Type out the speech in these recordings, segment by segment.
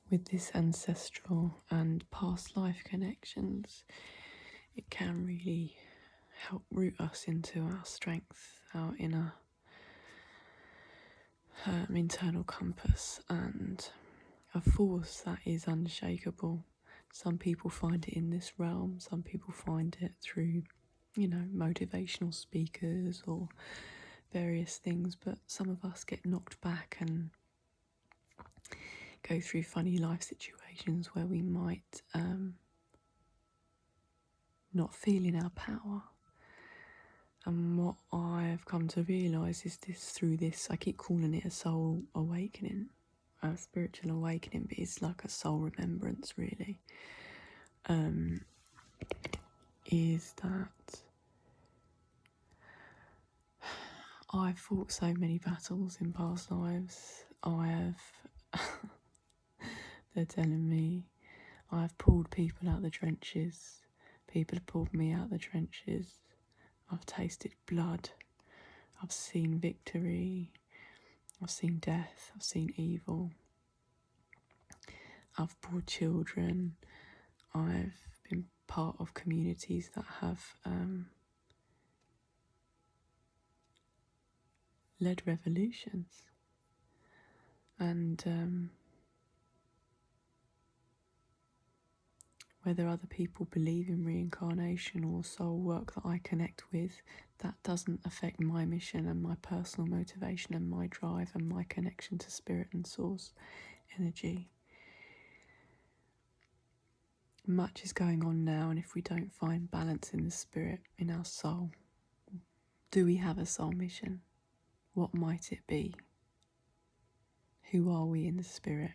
with this ancestral and past life connections, it can really help root us into our strength, our inner internal compass, and a force that is unshakable. Some people find it in this realm, some people find it through, motivational speakers or various things, but some of us get knocked back and go through funny life situations where we might not feel in our power. And what I've come to realise is through this, I keep calling it a soul awakening, a spiritual awakening, but it's like a soul remembrance really, is that I've fought so many battles in past lives. They're telling me, I've pulled people out the trenches. People have pulled me out the trenches. I've tasted blood. I've seen victory. I've seen death. I've seen evil. I've brought children. I've been part of communities that have led revolutions. And whether other people believe in reincarnation or soul work that I connect with, that doesn't affect my mission and my personal motivation and my drive and my connection to spirit and source energy. Much is going on now, and if we don't find balance in the spirit, in our soul, do we have a soul mission? What might it be? Who are we in the spirit?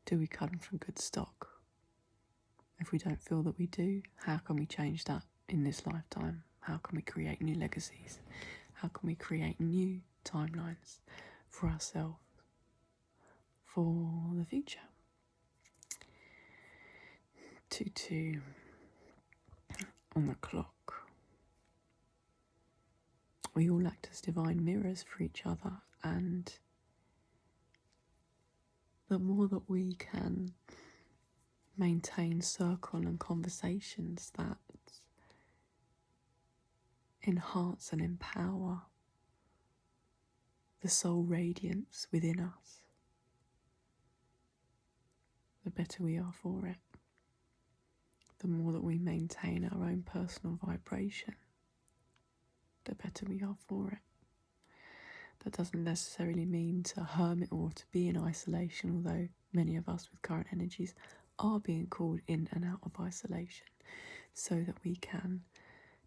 Do we come from good stock? If we don't feel that we do, how can we change that in this lifetime? How can we create new legacies? How can we create new timelines for ourselves, for the future? 2-2 on the clock. We all act as divine mirrors for each other, and the more that we can maintain circle and conversations that enhance and empower the soul radiance within us, the better we are for it. The more that we maintain our own personal vibration, the better we are for it. That doesn't necessarily mean to hermit or to be in isolation, although many of us with current energies are being called in and out of isolation, so that we can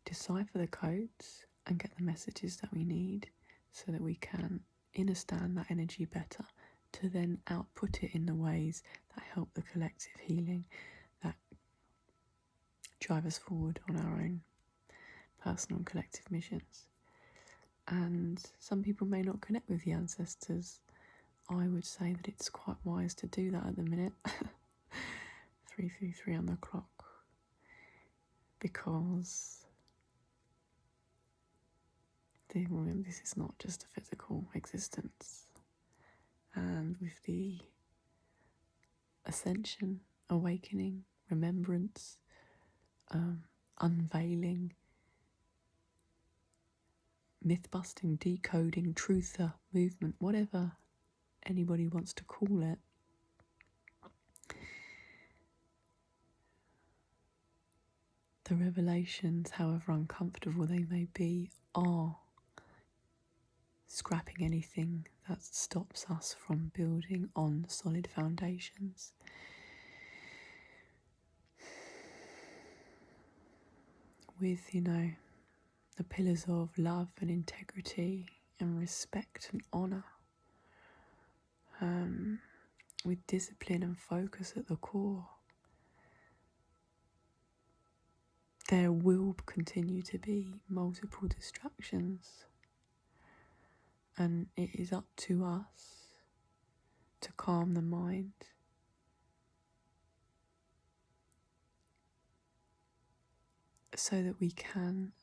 decipher the codes and get the messages that we need, so that we can understand that energy better, to then output it in the ways that help the collective healing, that drive us forward on our own personal and collective missions. And some people may not connect with the ancestors. I would say that it's quite wise to do that at the minute. 333 on the clock. Because this is not just a physical existence. And with the ascension, awakening, remembrance, unveiling, myth-busting, decoding, truther movement, whatever anybody wants to call it, the revelations, however uncomfortable they may be, are scrapping anything that stops us from building on solid foundations. With, the pillars of love and integrity and respect and honour, with discipline and focus at the core. There will continue to be multiple distractions, and it is up to us to calm the mind, so that we can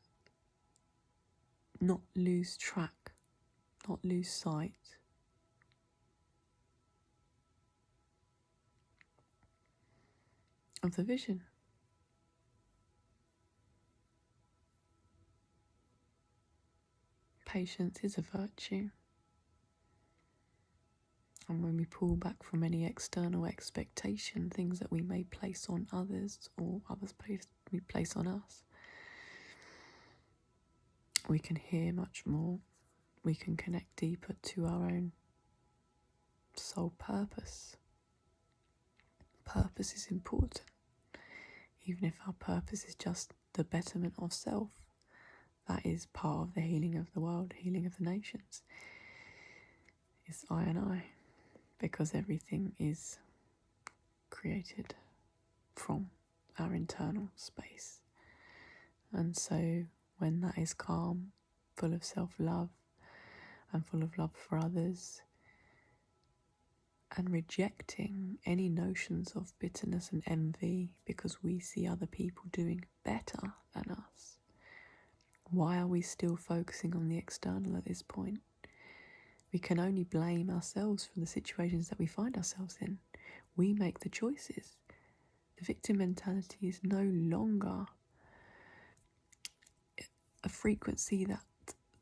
not lose track, not lose sight of the vision. Patience is a virtue. And when we pull back from any external expectation, things that we may place on others or others we place on us, we can hear much more. We can connect deeper to our own soul purpose. Purpose is important. Even if our purpose is just the betterment of self, that is part of the healing of the world, healing of the nations. It's I and I, because everything is created from our internal space. And so when that is calm, full of self-love and full of love for others, and rejecting any notions of bitterness and envy because we see other people doing better than us, why are we still focusing on the external at this point? We can only blame ourselves for the situations that we find ourselves in. We make the choices. The victim mentality is no longer a frequency that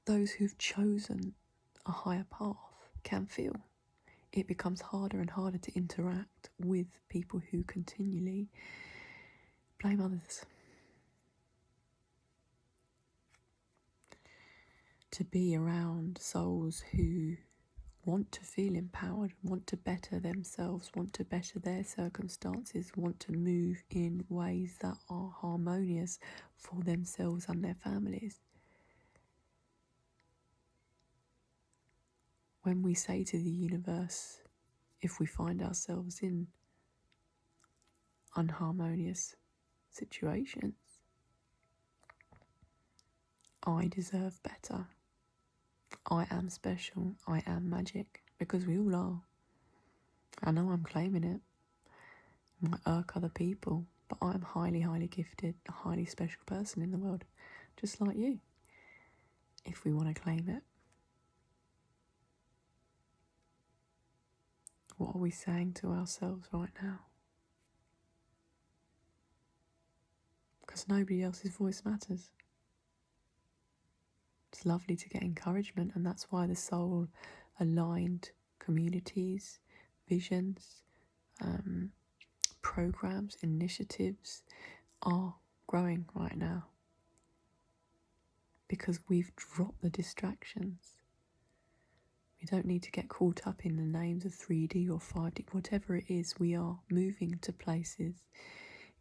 those who've chosen a higher path can feel. It becomes harder and harder to interact with people who continually blame others. To be around souls who want to feel empowered, want to better themselves, want to better their circumstances, want to move in ways that are harmonious for themselves and their families. When we say to the universe, if we find ourselves in unharmonious situations, I deserve better. I am special. I am magic. Because we all are. I know I'm claiming it. It might irk other people, but I'm highly, highly gifted, a highly special person in the world, just like you, if we want to claim it. What are we saying to ourselves right now? Because nobody else's voice matters. It's lovely to get encouragement, and that's why the soul-aligned communities, visions, programs, initiatives are growing right now. Because we've dropped the distractions. We don't need to get caught up in the names of 3D or 5D, whatever it is. We are moving to places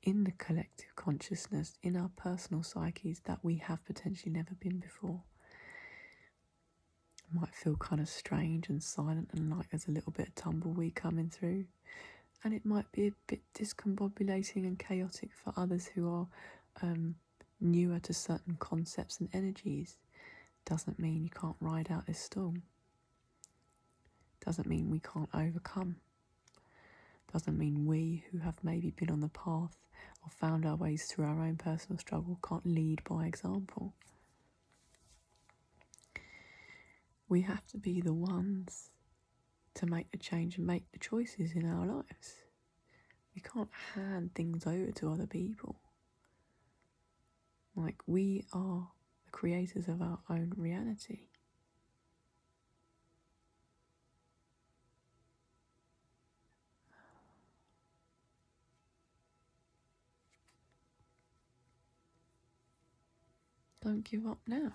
in the collective consciousness, in our personal psyches, that we have potentially never been before. It might feel kind of strange and silent and like there's a little bit of tumbleweed coming through. And it might be a bit discombobulating and chaotic for others who are newer to certain concepts and energies. Doesn't mean you can't ride out this storm. Doesn't mean we can't overcome. Doesn't mean we who have maybe been on the path or found our ways through our own personal struggle can't lead by example. We have to be the ones to make the change and make the choices in our lives. We can't hand things over to other people. Like, we are the creators of our own reality. Don't give up now.